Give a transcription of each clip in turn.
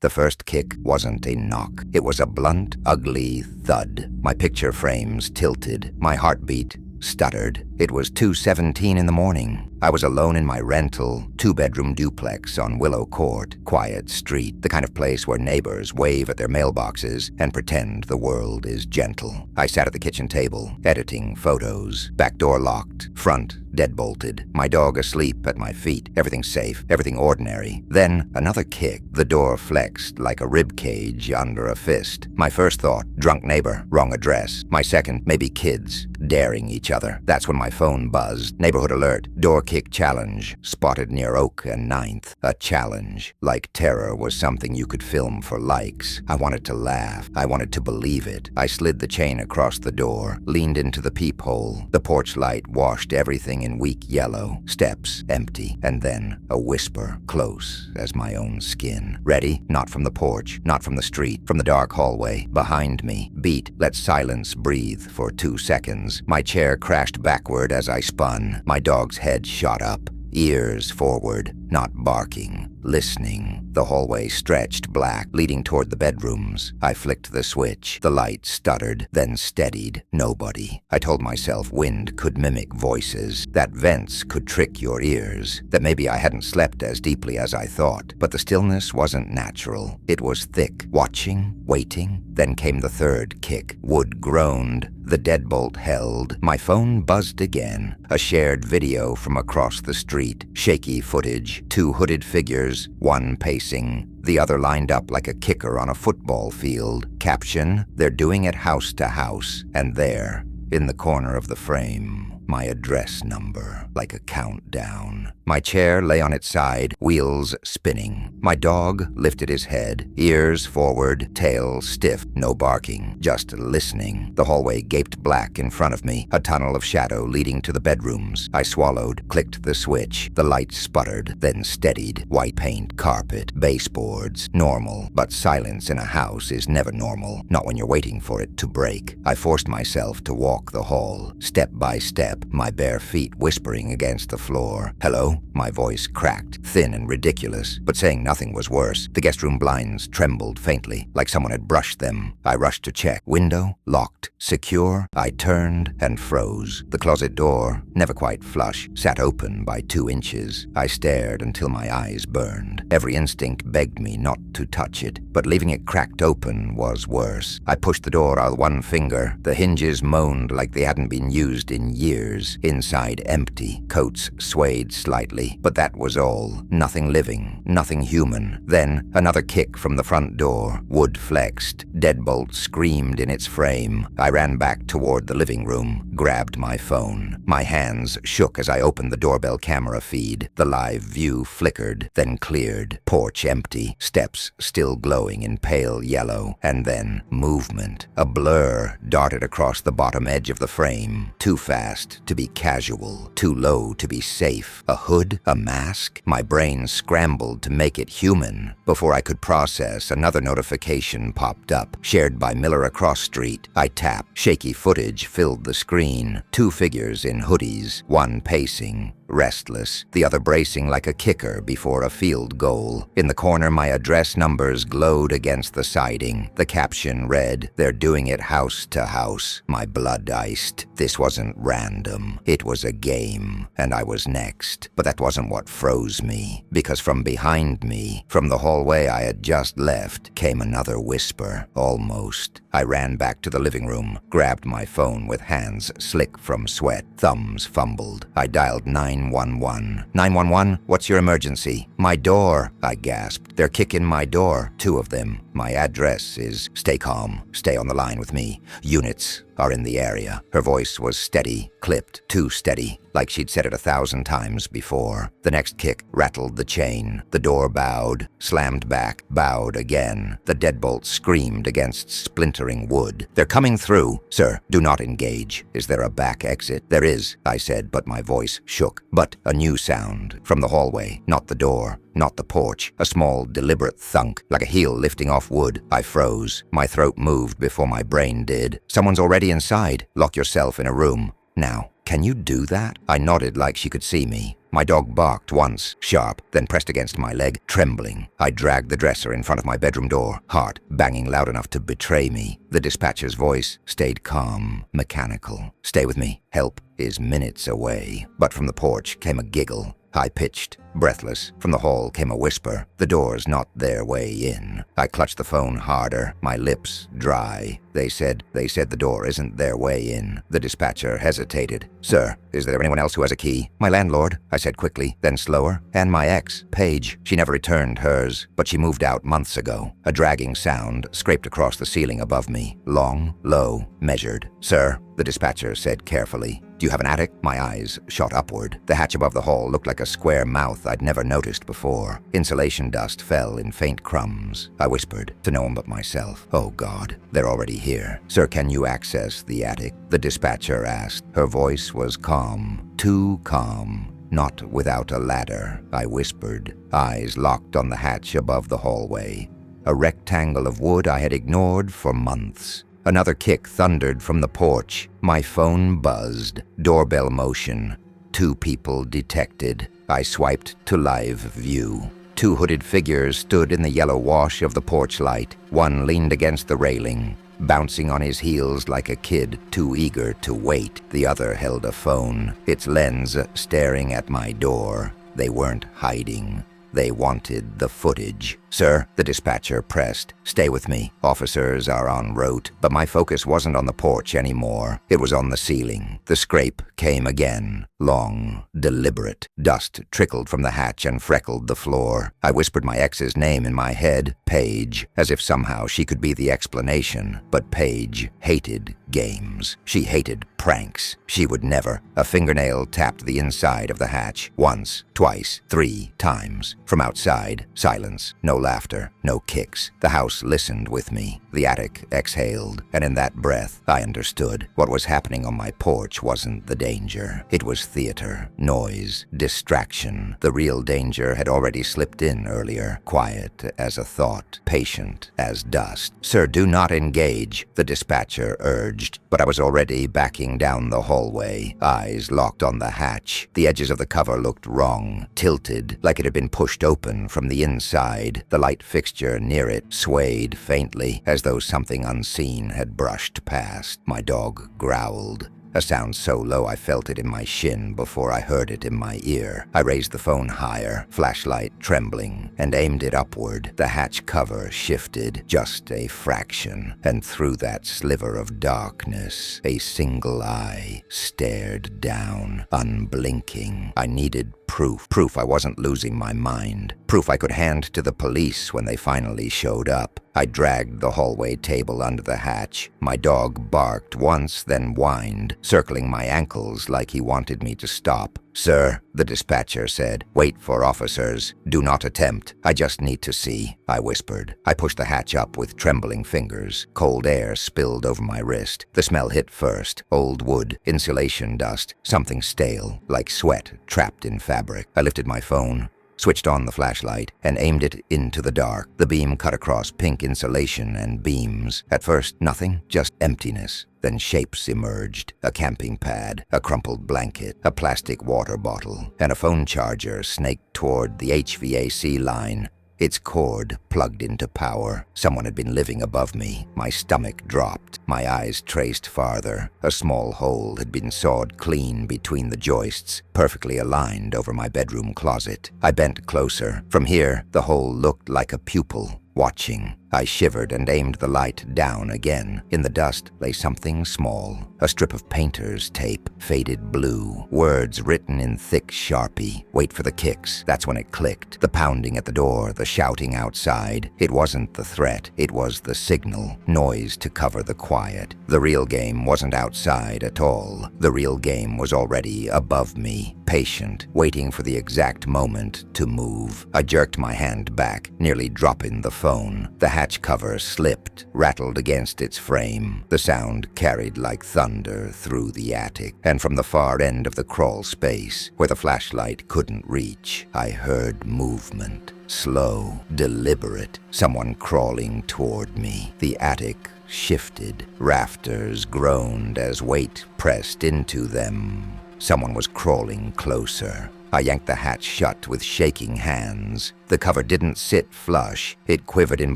The first kick wasn't a knock. It was a blunt, ugly thud. My picture frames tilted. My heartbeat stuttered. It was 2:17 in the morning. I was alone in my rental, 2-bedroom duplex on Willow Court, quiet street, the kind of place where neighbors wave at their mailboxes and pretend the world is gentle. I sat at the kitchen table, editing photos, back door locked, front deadbolted, my dog asleep at my feet, everything safe, everything ordinary. Then another kick. The door flexed like a rib cage under a fist. My first thought, drunk neighbor, wrong address. My second, maybe kids, daring each other. That's when my phone buzzed. Neighborhood alert, door kick challenge, spotted near Oak and 9th. A challenge. Like terror was something you could film for likes. I wanted to laugh. I wanted to believe it. I slid the chain across the door, leaned into the peephole. The porch light washed everything in weak yellow. Steps empty, and then a whisper, close as my own skin. Ready? Not from the porch, not from the street, from the dark hallway. Behind me. Beat. Let silence breathe for 2 seconds. My chair crashed backward as I spun. My dog's head shot up, ears forward, not barking, listening. The hallway stretched black, leading toward the bedrooms. I flicked the switch. The light stuttered, then steadied. Nobody. I told myself wind could mimic voices, that vents could trick your ears, that maybe I hadn't slept as deeply as I thought. But the stillness wasn't natural. It was thick. Watching, waiting. Then came the third kick. Wood groaned. The deadbolt held. My phone buzzed again. A shared video from across the street. Shaky footage. 2 hooded figures, one pacing, the other lined up like a kicker on a football field. Caption, they're doing it house to house. And there, in the corner of the frame, my address number, like a countdown. My chair lay on its side, wheels spinning. My dog lifted his head, ears forward, tail stiff, no barking, just listening. The hallway gaped black in front of me, a tunnel of shadow leading to the bedrooms. I swallowed, clicked the switch. The light sputtered, then steadied. White paint, carpet, baseboards. Normal, but silence in a house is never normal, not when you're waiting for it to break. I forced myself to walk the hall, step by step, my bare feet whispering against the floor. Hello? My voice cracked, thin and ridiculous, but saying nothing was worse. The guest room blinds trembled faintly, like someone had brushed them. I rushed to check. Window, locked, secure. I turned and froze. The closet door, never quite flush, sat open by 2 inches. I stared until my eyes burned. Every instinct begged me not to touch it, but leaving it cracked open was worse. I pushed the door out with one finger. The hinges moaned like they hadn't been used in years. Inside empty. Coats swayed slightly. But that was all. Nothing living, nothing human. Then, another kick from the front door. Wood flexed. Deadbolt screamed in its frame. I ran back toward the living room, grabbed my phone. My hands shook as I opened the doorbell camera feed. The live view flickered, then cleared. Porch empty. Steps still glowing in pale yellow. And then, movement. A blur darted across the bottom edge of the frame. Too fast to be casual. Too low to be safe. A hood? A mask? My brain scrambled to make it human. Before I could process, another notification popped up, shared by Miller across street. I tapped. Shaky footage filled the screen. 2 figures in hoodies, one pacing, restless, the other bracing like a kicker before a field goal. In the corner, my address numbers glowed against the siding. The caption read, "They're doing it house to house." My blood iced. This wasn't random. It was a game, and I was next. But that wasn't what froze me, because from behind me, from the hallway I had just left, came another whisper, almost. I ran back to the living room, grabbed my phone with hands slick from sweat. Thumbs fumbled. I dialed 911. 911? What's your emergency? My door, I gasped. They're kicking my door. 2 of them. My address is... Stay calm. Stay on the line with me. Units are in the area. Her voice was steady, clipped, too steady, like she'd said it 1,000 times before. The next kick rattled the chain. The door bowed, slammed back, bowed again. The deadbolt screamed against splintering wood. "They're coming through. Sir, do not engage. Is there a back exit?" "There is," I said, but my voice shook. But a new sound from the hallway, not the door. Not the porch. A small, deliberate thunk, like a heel lifting off wood. I froze. My throat moved before my brain did. "Someone's already inside. Lock yourself in a room. Now, can you do that?" I nodded like she could see me. My dog barked once, sharp, then pressed against my leg, trembling. I dragged the dresser in front of my bedroom door, heart banging loud enough to betray me. The dispatcher's voice stayed calm, mechanical. Stay with me. Help is minutes away. But from the porch came a giggle. High-pitched, breathless. From the hall came a whisper. The door's not their way in. I clutched the phone harder, my lips dry. They said the door isn't their way in. The dispatcher hesitated. Sir, is there anyone else who has a key? My landlord, I said quickly, then slower. And my ex, Paige. She never returned hers, but she moved out months ago. A dragging sound scraped across the ceiling above me. Long, low, measured. Sir, the dispatcher said carefully. Do you have an attic? My eyes shot upward. The hatch above the hall looked like a square mouth I'd never noticed before. Insulation dust fell in faint crumbs. I whispered, to no one but myself. Oh God, they're already here. Sir, can you access the attic? The dispatcher asked. Her voice was calm, too calm. Not without a ladder, I whispered, eyes locked on the hatch above the hallway. A rectangle of wood I had ignored for months. Another kick thundered from the porch. My phone buzzed. Doorbell motion. 2 people detected. I swiped to live view. 2 hooded figures stood in the yellow wash of the porch light. One leaned against the railing, bouncing on his heels like a kid too eager to wait. The other held a phone, its lens staring at my door. They weren't hiding. They wanted the footage. Sir, the dispatcher pressed. Stay with me. Officers are en route. But my focus wasn't on the porch anymore. It was on the ceiling. The scrape came again. Long, deliberate. Dust trickled from the hatch and freckled the floor. I whispered my ex's name in my head, Paige, as if somehow she could be the explanation. But Paige hated games. She hated pranks. She would never. A fingernail tapped the inside of the hatch. Once, twice, 3 times. From outside, silence. No laughter, no kicks. The house listened with me. The attic exhaled, and in that breath, I understood. What was happening on my porch wasn't the danger. It was theater, noise, distraction. The real danger had already slipped in earlier, quiet as a thought, patient as dust. Sir, do not engage, the dispatcher urged, but I was already backing down the hallway, eyes locked on the hatch. The edges of the cover looked wrong, tilted, like it had been pushed open from the inside. The light fixture near it swayed faintly, as though something unseen had brushed past. My dog growled. A sound so low I felt it in my shin before I heard it in my ear. I raised the phone higher, flashlight trembling, and aimed it upward. The hatch cover shifted just a fraction, and through that sliver of darkness, a single eye stared down, unblinking. I needed proof I wasn't losing my mind, proof I could hand to the police when they finally showed up. I dragged the hallway table under the hatch. My dog barked once, then whined, circling my ankles like he wanted me to stop. Sir, the dispatcher said, wait for officers. Do not attempt. I just need to see, I whispered. I pushed the hatch up with trembling fingers. Cold air spilled over my wrist. The smell hit first. Old wood, insulation dust, something stale, like sweat trapped in fabric. I lifted my phone, switched on the flashlight, and aimed it into the dark. The beam cut across pink insulation and beams. At first, nothing, just emptiness. Then shapes emerged. A camping pad, a crumpled blanket, a plastic water bottle, and a phone charger snaked toward the HVAC line. Its cord plugged into power. Someone had been living above me. My stomach dropped. My eyes traced farther. A small hole had been sawed clean between the joists, perfectly aligned over my bedroom closet. I bent closer. From here, the hole looked like a pupil, watching. I shivered and aimed the light down again. In the dust lay something small, a strip of painter's tape, faded blue, words written in thick Sharpie. Wait for the kicks. That's when it clicked. The pounding at the door, the shouting outside. It wasn't the threat, it was the signal. Noise to cover the quiet. The real game wasn't outside at all. The real game was already above me, patient, waiting for the exact moment to move. I jerked my hand back, nearly dropping the phone. The hatch cover slipped, rattled against its frame. The sound carried like thunder through the attic, and from the far end of the crawl space, where the flashlight couldn't reach, I heard movement. Slow, deliberate, someone crawling toward me. The attic shifted. Rafters groaned as weight pressed into them. Someone was crawling closer. I yanked the hatch shut with shaking hands. The cover didn't sit flush. It quivered in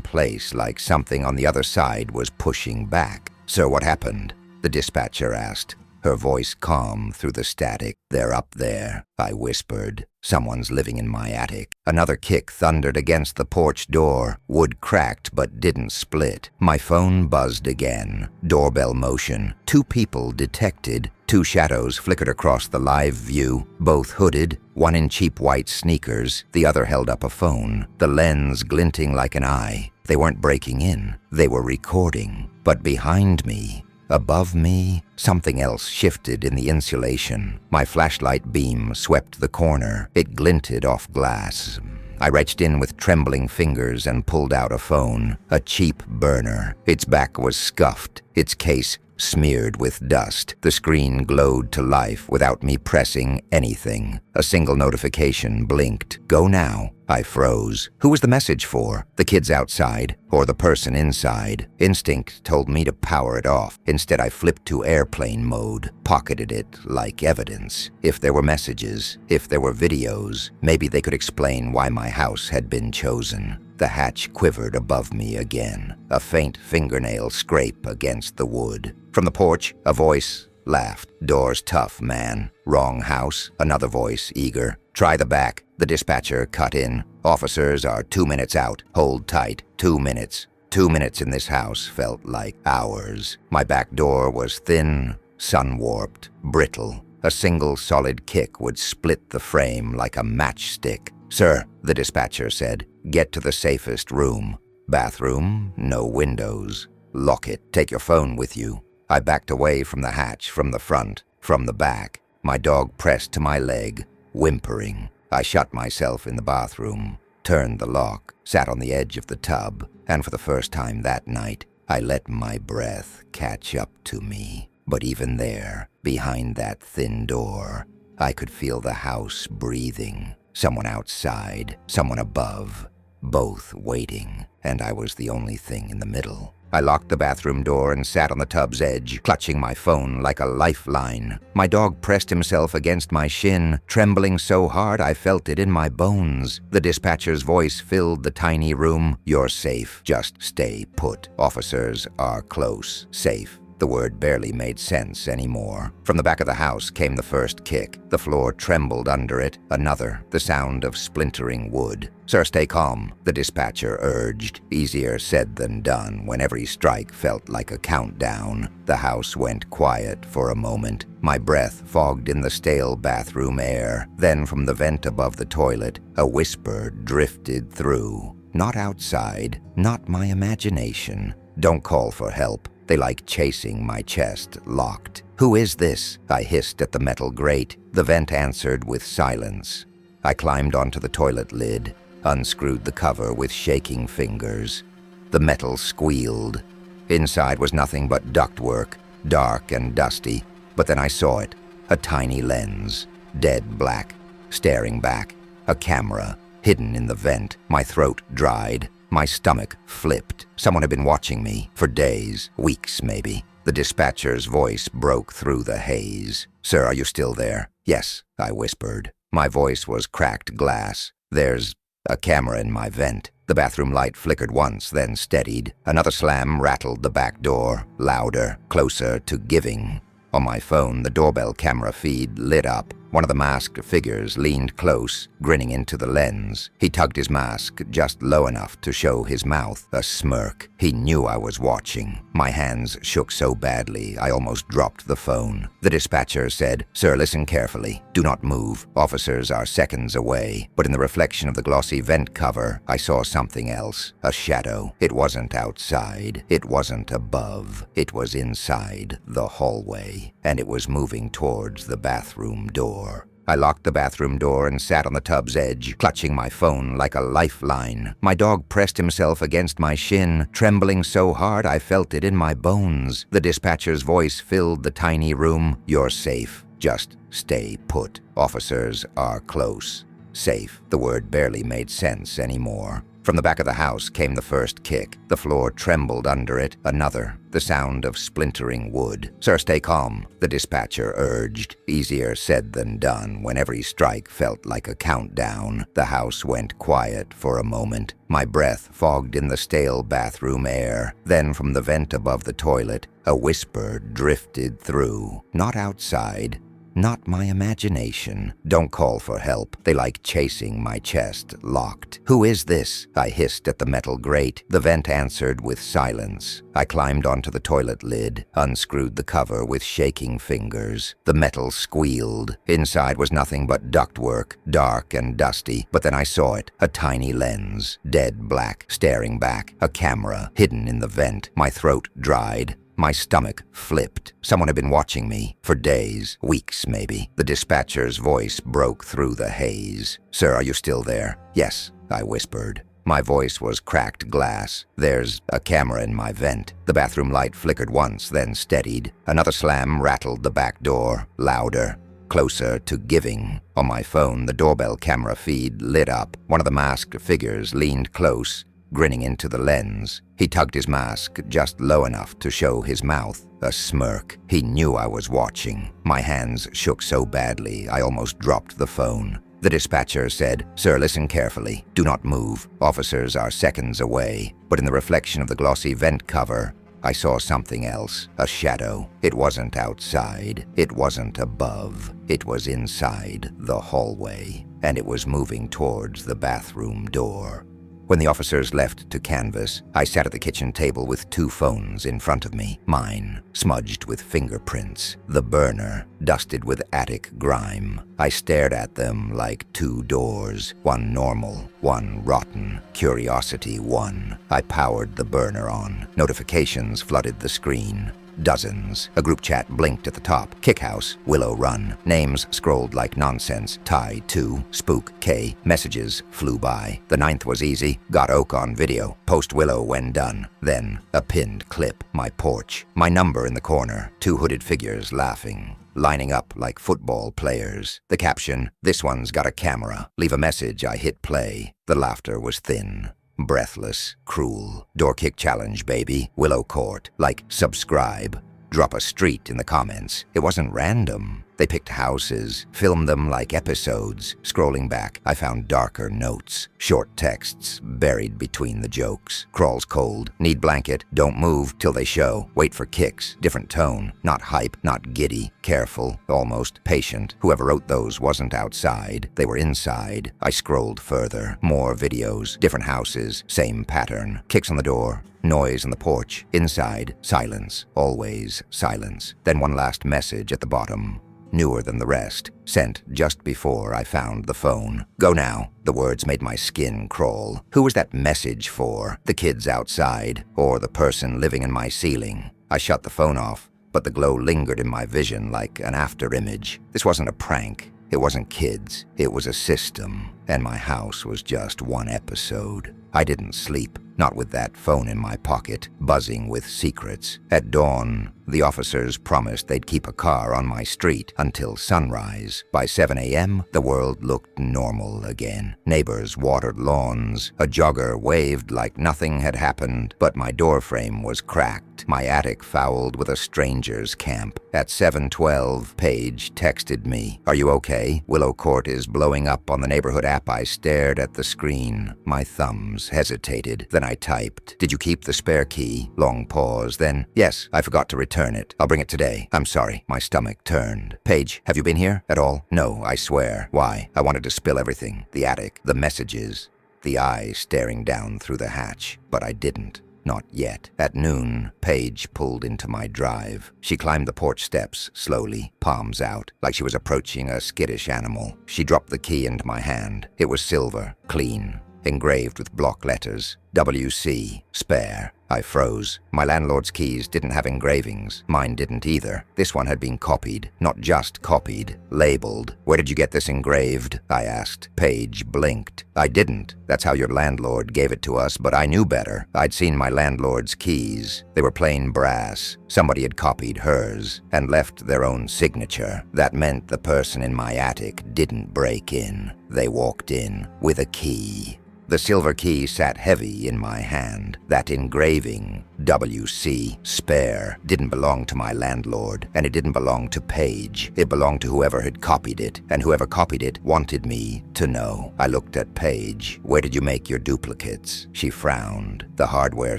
place like something on the other side was pushing back. "Sir, what happened?" the dispatcher asked, her voice calm through the static. "They're up there," I whispered. "Someone's living in my attic." Another kick thundered against the porch door. Wood cracked but didn't split. My phone buzzed again. Doorbell motion. 2 people detected. 2 shadows flickered across the live view, both hooded, one in cheap white sneakers, the other held up a phone, the lens glinting like an eye. They weren't breaking in. They were recording. But behind me, above me, something else shifted in the insulation. My flashlight beam swept the corner. It glinted off glass. I reached in with trembling fingers and pulled out a phone, a cheap burner. Its back was scuffed, its case smeared with dust. The screen glowed to life without me pressing anything. A single notification blinked. "Go now." I froze. Who was the message for? The kids outside or the person inside? Instinct told me to power it off. Instead, I flipped to airplane mode, pocketed it like evidence. If there were messages, if there were videos, maybe they could explain why my house had been chosen. The hatch quivered above me again, a faint fingernail scrape against the wood. From the porch, a voice laughed. "Door's tough, man." "Wrong house," another voice, eager. "Try the back." The dispatcher cut in. "Officers are 2 minutes out. Hold tight. 2 minutes." 2 minutes in this house felt like hours. My back door was thin, sun-warped, brittle. A single solid kick would split the frame like a matchstick. "Sir," the dispatcher said, "get to the safest room." "Bathroom, no windows. Lock it. Take your phone with you." I backed away from the hatch, from the front, from the back. My dog pressed to my leg, whimpering. I shut myself in the bathroom, turned the lock, sat on the edge of the tub, and for the first time that night, I let my breath catch up to me. But even there, behind that thin door, I could feel the house breathing. Someone outside, someone above, both waiting, and I was the only thing in the middle. I locked the bathroom door and sat on the tub's edge, clutching my phone like a lifeline. My dog pressed himself against my shin, trembling so hard I felt it in my bones. The dispatcher's voice filled the tiny room. "You're safe. Just stay put. Officers are close. Safe." The word barely made sense anymore. From the back of the house came the first kick. The floor trembled under it. Another, the sound of splintering wood. "Sir, stay calm," the dispatcher urged. Easier said than done when every strike felt like a countdown. The house went quiet for a moment. My breath fogged in the stale bathroom air. Then from the vent above the toilet, a whisper drifted through. Not outside, not my imagination. "Don't call for help." They like chasing my chest, locked. "Who is this?" I hissed at the metal grate. The vent answered with silence. I climbed onto the toilet lid, unscrewed the cover with shaking fingers. The metal squealed. Inside was nothing but ductwork, dark and dusty. But then I saw it, a tiny lens, dead black, staring back, a camera, hidden in the vent. My throat dried. My stomach flipped. Someone had been watching me for days, weeks maybe. The dispatcher's voice broke through the haze. "Sir, are you still there?" "Yes," I whispered. My voice was cracked glass. "There's a camera in my vent." The bathroom light flickered once, then steadied. Another slam rattled the back door, louder, closer to giving. On my phone, the doorbell camera feed lit up. One of the masked figures leaned close, grinning into the lens. He tugged his mask just low enough to show his mouth, a smirk. He knew I was watching. My hands shook so badly, I almost dropped the phone. The dispatcher said, "Sir, listen carefully. Do not move. Officers are seconds away." But in the reflection of the glossy vent cover, I saw something else, a shadow. It wasn't outside. It wasn't above. It was inside the hallway, and it was moving towards the bathroom door. I locked the bathroom door and sat on the tub's edge, clutching my phone like a lifeline. My dog pressed himself against my shin, trembling so hard I felt it in my bones. The dispatcher's voice filled the tiny room. "You're safe. Just stay put. Officers are close." Safe. The word barely made sense anymore. From the back of the house came the first kick. The floor trembled under it. Another. The sound of splintering wood. "Sir, stay calm," the dispatcher urged. Easier said than done when every strike felt like a countdown. The house went quiet for a moment. My breath fogged in the stale bathroom air. Then from the vent above the toilet, a whisper drifted through. Not outside. Not my imagination. "Don't call for help." They like chasing my chest, locked. "Who is this?" I hissed at the metal grate. The vent answered with silence. I climbed onto the toilet lid, unscrewed the cover with shaking fingers. The metal squealed. Inside was nothing but ductwork, dark and dusty. But then I saw it, a tiny lens, dead black, staring back, a camera hidden in the vent. My throat dried. My stomach flipped. Someone had been watching me for days, weeks maybe. The dispatcher's voice broke through the haze. "Sir, are you still there?" "Yes," I whispered. My voice was cracked glass. "There's a camera in my vent." The bathroom light flickered once, then steadied. Another slam rattled the back door, louder, closer to giving. On my phone, the doorbell camera feed lit up. One of the masked figures leaned close, grinning into the lens. He tugged his mask just low enough to show his mouth, a smirk. He knew I was watching. My hands shook so badly I almost dropped the phone. The dispatcher said, "Sir, listen carefully. Do not move. Officers are seconds away." But in the reflection of the glossy vent cover, I saw something else, a shadow. It wasn't outside. It wasn't above. It was inside the hallway, and it was moving towards the bathroom door. When the officers left to canvass, I sat at the kitchen table with two phones in front of me. Mine, smudged with fingerprints. The burner, dusted with attic grime. I stared at them like two doors, one normal, one rotten. Curiosity won. I powered the burner on. Notifications flooded the screen. Dozens. A group chat blinked at the top. Kickhouse, Willow Run. Names scrolled like nonsense. Ty 2, Spook K. Messages flew by. The 9th was easy. Got Oak on video. Post Willow when done. Then a pinned clip. My porch. My number in the corner. Two hooded figures laughing, lining up like football players. The caption, "This one's got a camera. Leave a message." I hit play. The laughter was thin. Breathless, cruel. "Door kick challenge, baby. Willow Court." Like, subscribe. Drop a street in the comments. It wasn't random. They picked houses, filmed them like episodes. Scrolling back, I found darker notes. Short texts buried between the jokes. "Crawls cold. Need blanket. Don't move till they show. Wait for kicks." Different tone. Not hype, not giddy. Careful, almost patient. Whoever wrote those wasn't outside. They were inside. I scrolled further. More videos. Different houses. Same pattern. Kicks on the door. Noise on the porch. Inside. Silence. Always silence. Then one last message at the bottom. Newer than the rest, sent just before I found the phone. "Go now." The words made my skin crawl. Who was that message for? The kids outside, or the person living in my ceiling? I shut the phone off, but the glow lingered in my vision like an afterimage. This wasn't a prank. It wasn't kids. It was a system, and my house was just one episode. I didn't sleep, not with that phone in my pocket, buzzing with secrets. At dawn, the officers promised they'd keep a car on my street until sunrise. By 7 a.m., the world looked normal again. Neighbors watered lawns. A jogger waved like nothing had happened, but my doorframe was cracked. My attic fouled with a stranger's camp. At 7:12, Paige texted me, "Are you okay? Willow Court is blowing up on the neighborhood app." I stared at the screen. My thumbs hesitated. Then I typed, "Did you keep the spare key?" Long pause, then, "Yes, I forgot to return it. I'll bring it today. I'm sorry." My stomach turned. "Paige, have you been here at all?" "No, I swear." "Why?" I wanted to spill everything. The attic, the messages, the eye staring down through the hatch. But I didn't. Not yet. At noon, Paige pulled into my drive. She climbed the porch steps slowly, palms out, like she was approaching a skittish animal. She dropped the key into my hand. It was silver, clean, engraved with block letters. WC, spare. I froze. My landlord's keys didn't have engravings. Mine didn't either. This one had been copied. Not just copied, labeled. "Where did you get this engraved?" I asked. Paige blinked. "I didn't. That's how your landlord gave it to us, but I knew better. I'd seen my landlord's keys. They were plain brass. Somebody had copied hers and left their own signature. That meant the person in my attic didn't break in. They walked in with a key." The silver key sat heavy in my hand. That engraving, WC, spare, didn't belong to my landlord, and it didn't belong to Paige. It belonged to whoever had copied it, and whoever copied it wanted me to know. I looked at Paige. Where did you make your duplicates? She frowned. The hardware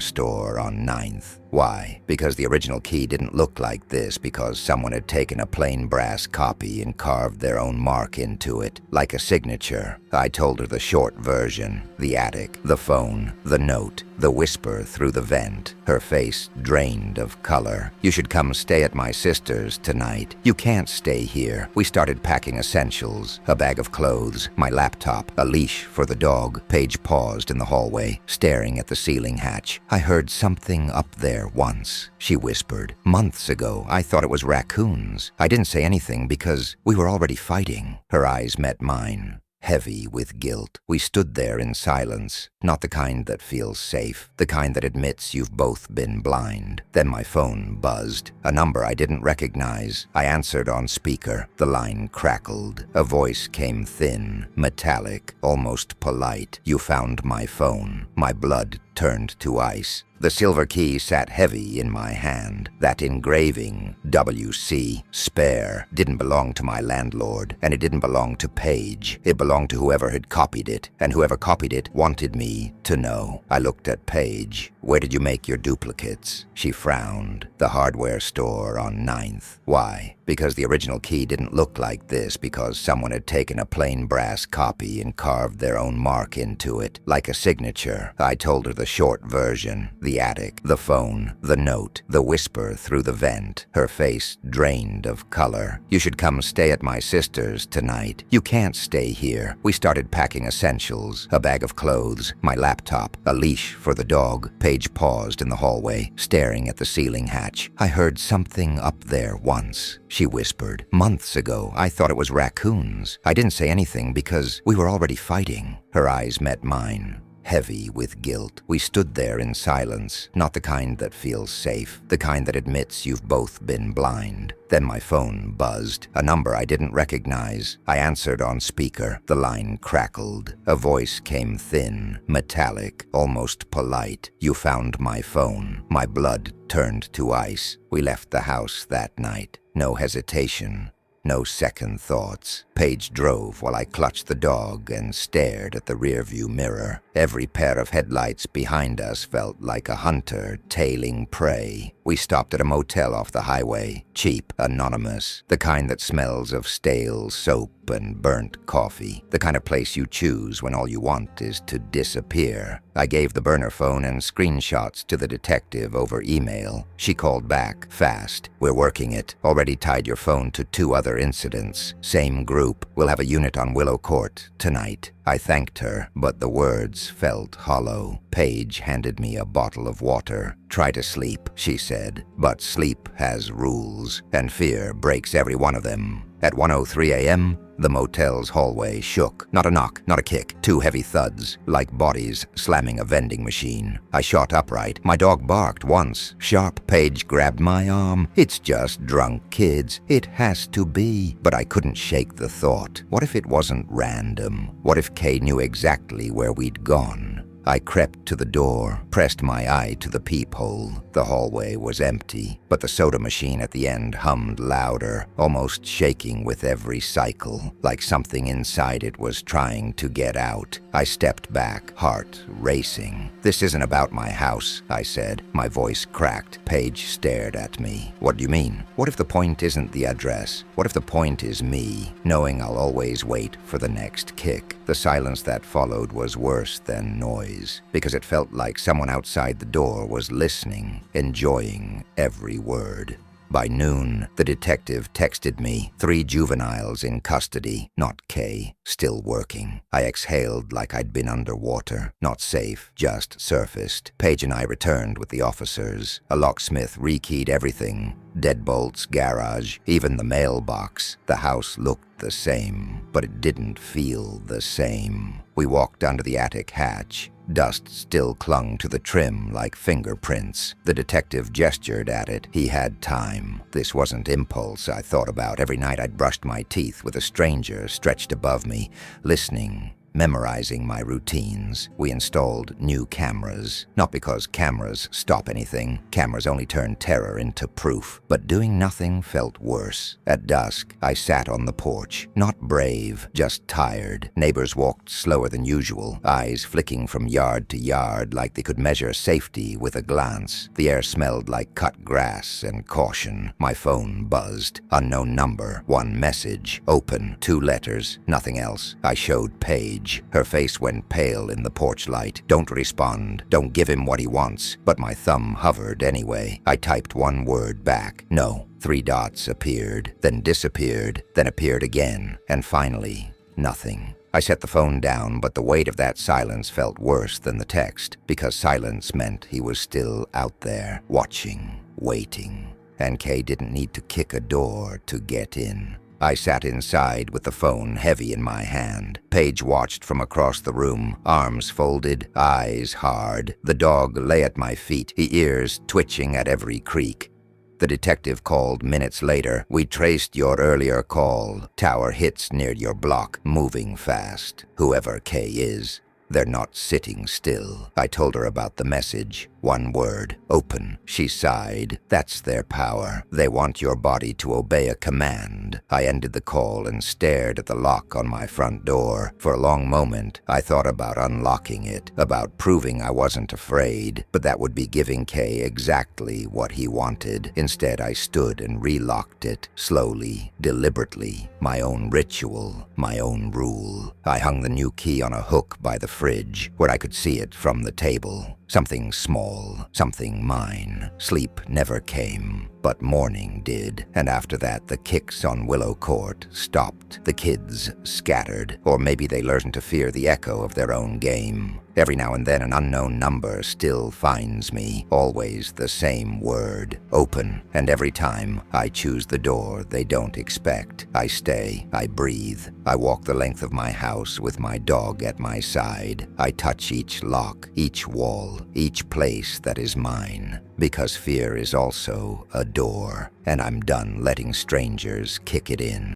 store on 9th. Why? Because the original key didn't look like this, because someone had taken a plain brass copy and carved their own mark into it, like a signature. I told her the short version. The attic, the phone, the note, the whisper through the vent, her face drained of color. You should come stay at my sister's tonight. You can't stay here. We started packing essentials, a bag of clothes, my laptop, a leash for the dog. Paige paused in the hallway, staring at the ceiling hatch. I heard something up there once, she whispered. Months ago, I thought it was raccoons. I didn't say anything because we were already fighting. Her eyes met mine, heavy with guilt. We stood there in silence, not the kind that feels safe, the kind that admits you've both been blind. Then my phone buzzed, a number I didn't recognize. I answered on speaker. The line crackled. A voice came thin, metallic, almost polite. You found my phone. My blood turned to ice. The silver key sat heavy in my hand. That engraving, WC, spare, didn't belong to my landlord, and it didn't belong to Paige. It belonged to whoever had copied it, and whoever copied it wanted me to know. I looked at Paige. Where did you make your duplicates? She frowned. The hardware store on 9th. Why? Because the original key didn't look like this, because someone had taken a plain brass copy and carved their own mark into it, like a signature. I told her the short version. The attic, the phone, the note, the whisper through the vent, her face drained of color. You should come stay at my sister's tonight. You can't stay here. We started packing essentials, a bag of clothes, my laptop, a leash for the dog. Paige paused in the hallway, staring at the ceiling hatch. I heard something up there once, she whispered. Months ago, I thought it was raccoons. I didn't say anything because we were already fighting. Her eyes met mine, heavy with guilt. We stood there in silence, not the kind that feels safe, the kind that admits you've both been blind. Then my phone buzzed, a number I didn't recognize. I answered on speaker. The line crackled. A voice came thin, metallic, almost polite. You found my phone. My blood turned to ice. We left the house that night. No hesitation. No second thoughts. Paige drove while I clutched the dog and stared at the rearview mirror. Every pair of headlights behind us felt like a hunter tailing prey. We stopped at a motel off the highway, cheap, anonymous, the kind that smells of stale soap and burnt coffee, the kind of place you choose when all you want is to disappear. I gave the burner phone and screenshots to the detective over email. She called back, fast. We're working it. Already tied your phone to 2 other incidents. Same group. We'll have a unit on Willow Court tonight. I thanked her, but the words felt hollow. Paige handed me a bottle of water. Try to sleep, she said, but sleep has rules, and fear breaks every one of them. At 1:03 a.m., the motel's hallway shook. Not a knock, not a kick. 2 heavy thuds, like bodies slamming a vending machine. I shot upright. My dog barked once. Sharp. Paige grabbed my arm. It's just drunk kids. It has to be. But I couldn't shake the thought. What if it wasn't random? What if Kay knew exactly where we'd gone? I crept to the door, pressed my eye to the peephole. The hallway was empty, but the soda machine at the end hummed louder, almost shaking with every cycle, like something inside it was trying to get out. I stepped back, heart racing. This isn't about my house, I said. My voice cracked. Paige stared at me. What do you mean? What if the point isn't the address? What if the point is me, knowing I'll always wait for the next kick? The silence that followed was worse than noise, because it felt like someone outside the door was listening, enjoying every word. By noon, the detective texted me, 3 juveniles in custody, not Kay, still working. I exhaled like I'd been underwater, not safe, just surfaced. Paige and I returned with the officers. A locksmith rekeyed everything, deadbolts, garage, even the mailbox. The house looked the same, but it didn't feel the same. We walked under the attic hatch. Dust still clung to the trim like fingerprints. The detective gestured at it. He had time. This wasn't impulse I thought about every night I'd brushed my teeth with a stranger stretched above me, listening, memorizing my routines. We installed new cameras. Not because cameras stop anything. Cameras only turn terror into proof. But doing nothing felt worse. At dusk, I sat on the porch. Not brave, just tired. Neighbors walked slower than usual, eyes flicking from yard to yard like they could measure safety with a glance. The air smelled like cut grass and caution. My phone buzzed. Unknown number. One message. Open. 2 letters. Nothing else. I showed Paige. Her face went pale in the porch light. Don't respond. Don't give him what he wants. But my thumb hovered anyway. I typed one word back. No. 3 dots appeared, then disappeared, then appeared again, and finally, nothing. I set the phone down, but the weight of that silence felt worse than the text, because silence meant he was still out there, watching, waiting. And Kay didn't need to kick a door to get in. I sat inside with the phone heavy in my hand. Paige watched from across the room, arms folded, eyes hard. The dog lay at my feet, ears twitching at every creak. The detective called minutes later. We traced your earlier call. Tower hits near your block, moving fast. Whoever Kay is, they're not sitting still. I told her about the message. One word. Open. She sighed. That's their power. They want your body to obey a command. I ended the call and stared at the lock on my front door. For a long moment, I thought about unlocking it, about proving I wasn't afraid, but that would be giving Kay exactly what he wanted. Instead, I stood and relocked it, slowly, deliberately, my own ritual, my own rule. I hung the new key on a hook by the fridge, where I could see it from the table. Something small, something mine. Sleep never came, but morning did. And after that, the kicks on Willow Court stopped. The kids scattered, or maybe they learned to fear the echo of their own game. Every now and then, an unknown number still finds me, always the same word, open. And every time, I choose the door they don't expect. I stay, I breathe. I walk the length of my house with my dog at my side. I touch each lock, each wall, each place that is mine. Because fear is also a door, and I'm done letting strangers kick it in.